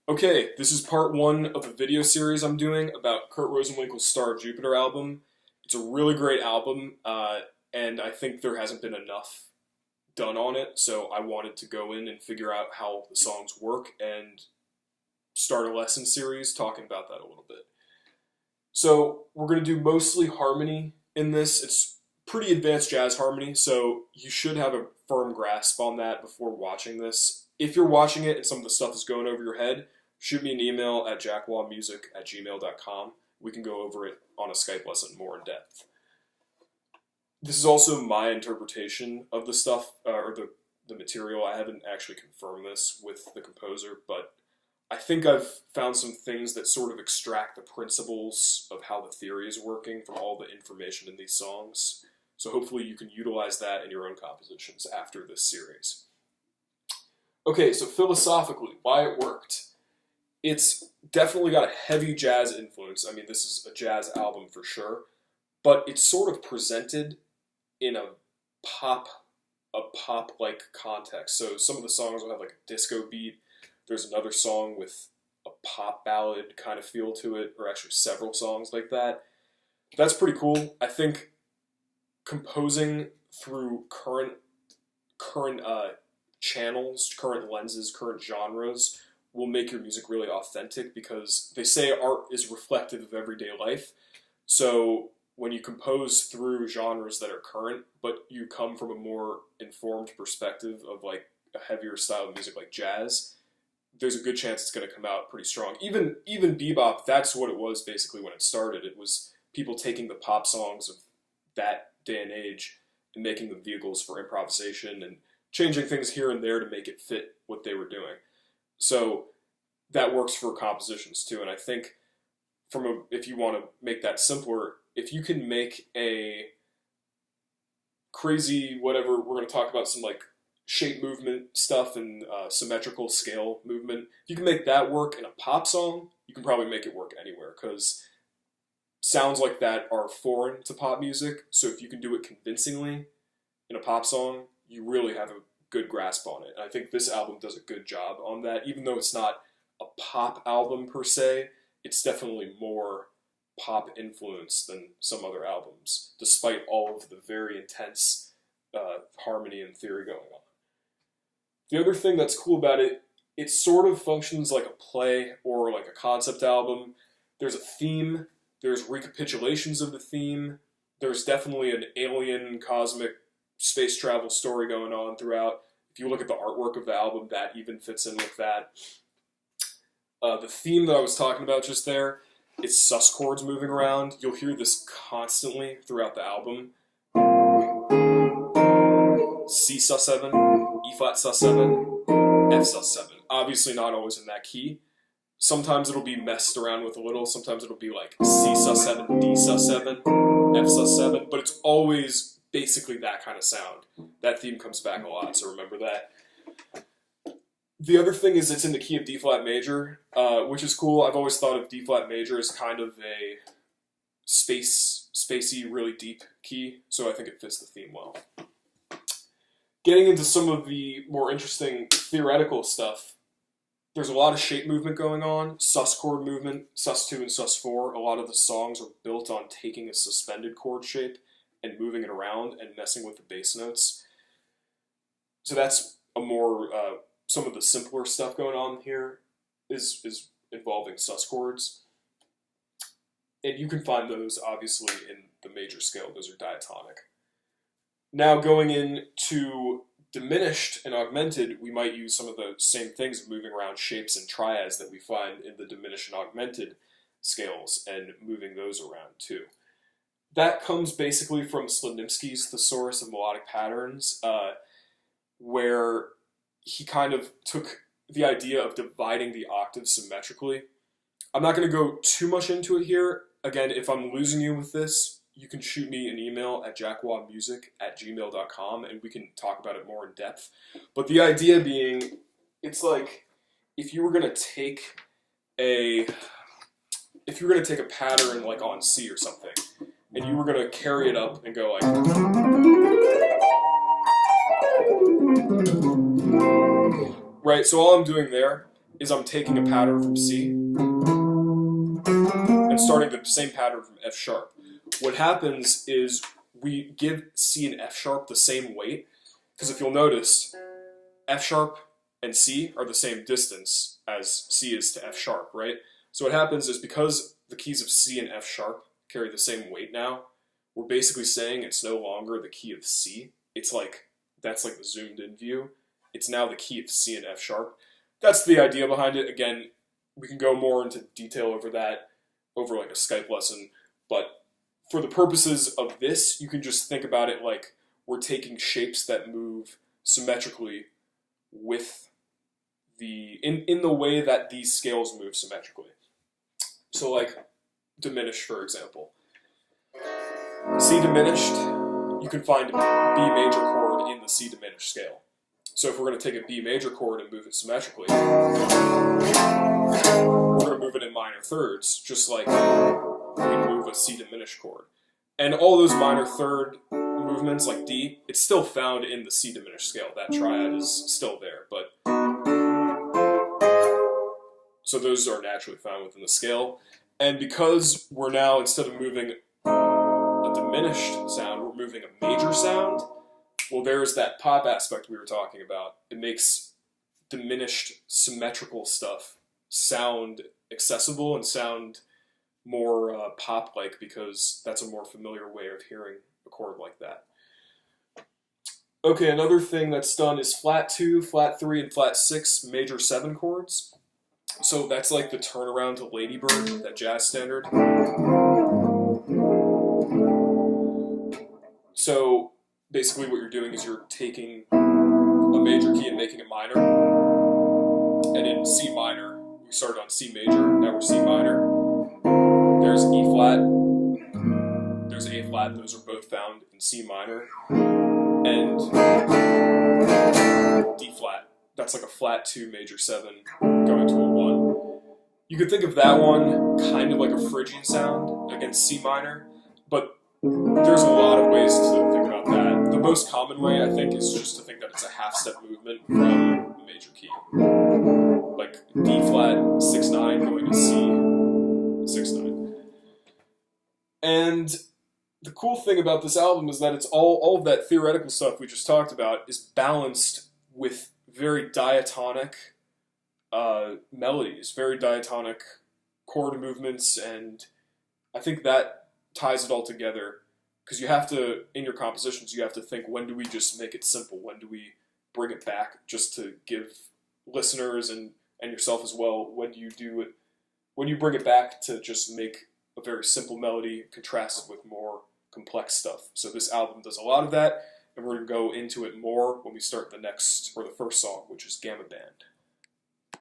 Okay, this is part one of a video series I'm doing about Kurt Rosenwinkel's Star of Jupiter album. It's a really great album, and I think there hasn't been enough done on it, so I wanted to go in and figure out how the songs work and start a lesson series talking about that a little bit. So we're going to do mostly harmony in this. It's pretty advanced jazz harmony, so you should have a firm grasp on that before watching this. If you're watching it and some of the stuff is going over your head, shoot me an email at jackwaughmusic@gmail.com. We can go over it on a Skype lesson more in depth. This is also my interpretation of the stuff, or the material. I haven't actually confirmed this with the composer, but I think I've found some things that sort of extract the principles of how the theory is working from all the information in these songs. So hopefully you can utilize that in your own compositions after this series. Okay, so philosophically, why it worked. It's definitely got a heavy jazz influence. I mean, this is a jazz album for sure, but it's sort of presented in a pop-like context. So some of the songs will have like a disco beat. There's another song with a pop ballad kind of feel to it, or actually several songs like that. That's pretty cool. I think composing through current channels, current lenses, current genres will make your music really authentic, because they say art is reflective of everyday life. So when you compose through genres that are current, but you come from a more informed perspective of like a heavier style of music like jazz, there's a good chance it's going to come out pretty strong. Even bebop, that's what it was basically when it started. It was people taking the pop songs of that day and age and making them vehicles for improvisation and changing things here and there to make it fit what they were doing. So that works for compositions too. And I think if you want to make that simpler, if you can make a crazy whatever, we're going to talk about some like shape movement stuff and symmetrical scale movement. If you can make that work in a pop song, you can probably make it work anywhere, because sounds like that are foreign to pop music. So if you can do it convincingly in a pop song, you really have a good grasp on it. And I think this album does a good job on that. Even though it's not a pop album per se, it's definitely more pop influence than some other albums, despite all of the very intense harmony and theory going on. The other thing that's cool about it, it sort of functions like a play or like a concept album. There's a theme, there's recapitulations of the theme, there's definitely an alien cosmic space travel story going on throughout. If you look at the artwork of the album, that even fits in with that. The theme that I was talking about just there, it's sus chords moving around. You'll hear this constantly throughout the album. C sus7, E flat sus7, F sus7. Obviously not always in that key. Sometimes it'll be messed around with a little. Sometimes it'll be like C sus7, D sus7, F sus7. But it's always basically that kind of sound. That theme comes back a lot, so remember that. The other thing is it's in the key of D flat major, which is cool. I've always thought of D flat major as kind of a spacey, really deep key, so I think it fits the theme well. Getting into some of the more interesting theoretical stuff, there's a lot of shape movement going on, sus chord movement, sus2 and sus4. A lot of the songs are built on taking a suspended chord shape and moving it around and messing with the bass notes. So that's a more, some of the simpler stuff going on here is involving sus chords. And you can find those obviously in the major scale, those are diatonic. Now going into diminished and augmented, we might use some of the same things of moving around shapes and triads that we find in the diminished and augmented scales and moving those around too. That comes basically from Slonimsky's Thesaurus of Melodic Patterns, where he kind of took the idea of dividing the octaves symmetrically. I'm not going to go too much into it here. Again, if I'm losing you with this, you can shoot me an email at jackwaughmusic@gmail.com and we can talk about it more in depth. But the idea being, it's like if you were going to take a pattern like on C or something, and you were going to carry it up and go like, right, so all I'm doing there is I'm taking a pattern from C and starting the same pattern from F sharp. What happens is we give C and F sharp the same weight, because if you'll notice, F sharp and C are the same distance as C is to F sharp, right? So what happens is because the keys of C and F sharp carry the same weight now, we're basically saying it's no longer the key of C. It's like, that's like the zoomed in view. It's now the key of C and F sharp. That's the idea behind it. Again, we can go more into detail over that over like a Skype lesson, but for the purposes of this, you can just think about it like we're taking shapes that move symmetrically with in the way that these scales move symmetrically. So like diminished, for example. C diminished, you can find a B major chord in the C diminished scale. So if we're going to take a B major chord and move it symmetrically, we're going to move it in minor thirds, just like we move a C diminished chord. And all those minor third movements, like D, it's still found in the C diminished scale. That triad is still there, but so those are naturally found within the scale. And because we're now, instead of moving a diminished sound, we're moving a major sound, well, there's that pop aspect we were talking about. It makes diminished symmetrical stuff sound accessible and sound more pop-like, because that's a more familiar way of hearing a chord like that. Okay, another thing that's done is flat 2, flat 3, and flat 6 major 7 chords. So that's like the turnaround to Ladybird, that jazz standard. So basically what you're doing is you're taking a major key and making it minor. And in C minor, we started on C major, now we're C minor. There's E flat, there's A flat, those are both found in C minor. And D flat, that's like a flat 2 major 7 going to a 1. You could think of that one kind of like a Phrygian sound against C minor, but there's a lot of ways to think about that. The most common way, I think, is just to think that it's a half-step movement from a major key. Like D flat 6-9 going to C 6-9. And the cool thing about this album is that it's all of that theoretical stuff we just talked about is balanced with very diatonic melodies, very diatonic chord movements, and I think that ties it all together, because you have to, in your compositions, you have to think, when do we just make it simple? When do we bring it back just to give listeners and yourself as well, when do you do it, when you bring it back to just make a very simple melody contrasted with more complex stuff. So this album does a lot of that, and we're going to go into it more when we start the next, or the first song, which is Gamma Band.